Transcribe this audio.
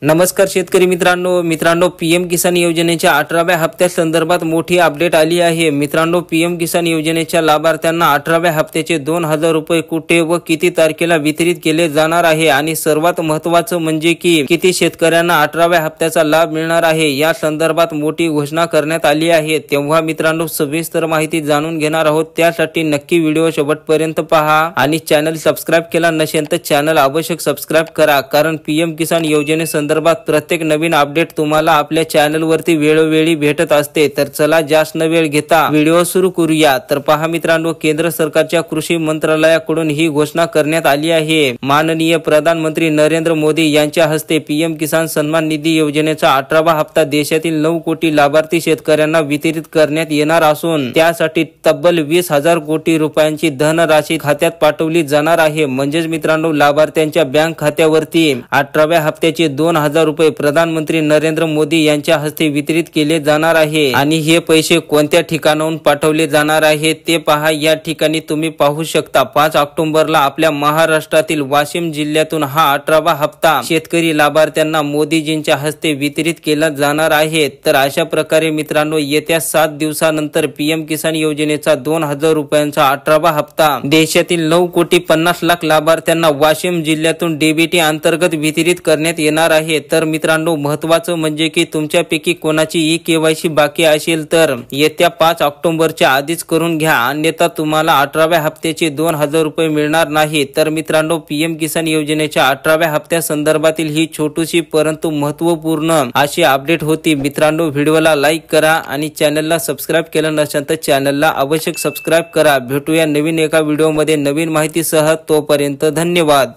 नमस्कार शेतकरी मित्रांनो पीएम किसान योजनेच्या 18व्या हप्त्यासंदर्भात मोठी अपडेट आली आहे। मित्रांनो, पीएम किसान योजनेच्या लाभार्थ्यांना 18व्या हप्त्याचे 2000 रुपये कुठे व किती तारखेला वितरित केले जाणार आहे आणि सर्वात महत्त्वाचं म्हणजे की किती शेतकऱ्यांना 18व्या हप्त्याचा लाभ मिळणार आहे या संदर्भात मोठी घोषणा करण्यात आली आहे। तेव्हा मित्रांनो, सविस्तर माहिती जाणून घेणार आहोत। त्यासाठी नक्की व्हिडिओ शेवटपर्यंत पहा आणि चॅनल सबस्क्राइब केला नसेल तर चॅनल आवश्यक सबस्क्राइब करा, कारण पीएम किसान योजने संदर्भात प्रत्येक नवीन अपडेट तुम्हाला आपल्या चॅनल वरती वेळोवेळी भेटत असते। तर चला जास्त न वेळ घेता व्हिडिओ सुरू करूया। तर पहा मित्रांनो, केंद्र सरकारच्या कृषी मंत्रालयाकडून ही घोषणा करण्यात आली आहे। माननीय प्रधानमंत्री नरेंद्र मोदी यांच्या हस्ते पीएम किसान सन्मान निधी योजनेचा 18वा हप्ता देशातील 9 कोटी लाभार्थी शेतकऱ्यांना वितरित करण्यात येणार असून त्यासाठी तब्बल 20,000 कोटी रुपयांची धनराशी खात्यात पाठवली जाणार आहे। म्हणजेच मित्रांनो, लाभार्थ्यांच्या बँक खात्यावरती 18व्या हप्त्याचे 2000 रुपये प्रधानमंत्री नरेंद्र मोदी यांच्या हस्ते वितरित केले जाणार आहे। आणि हे पैसे कोणत्या ठिकाणाहून पाठवले जाणार आहे ते पहा। या ठिकाणी तुम्ही पाहू शकता, 5 ऑक्टोबरला आपल्या महाराष्ट्रातील वाशिम जिल्ह्यातून हा 18वा हप्ता शेतकरी लाभार्थ्यांना मोदीजींच्या हस्ते वितरित केला जाणार आहे। तर अशा प्रकारे मित्रांनो, येत्या 7 दिवसानंतर पीएम किसान योजनेचा 2000 रुपयांचा 18वा हप्ता देशातील 9 कोटी 50 लाख लाभार्थ्यांना वाशिम जिल्ह्यातून डीबीटी अंतर्गत वितरित करण्यात येणार आहे। तर मित्रांनो, महत्त्वाचं म्हणजे की तुमच्यापैकी कोणाची ई-केवायसी बाकी असेल तर येत्या 5 ऑक्टोबरच्या आधीच करून घ्या, अन्यथा तुम्हाला 18व्या हप्त्याचे 2000 रुपये मिळणार नाही। तर मित्रांनो, पीएम किसान योजनेच्या 18व्या हप्त्या संदर्भातील ही छोटीशी परंतु महत्त्वपूर्ण अशी अपडेट होती। मित्रांनो, व्हिडिओला लाईक करा आणि चॅनलला सबस्क्राइब केलं नसेल तर चॅनलला आवश्यक सबस्क्राइब करा। भेटूया नवीन एका व्हिडिओमध्ये नवीन माहितीसह। तोपर्यंत धन्यवाद।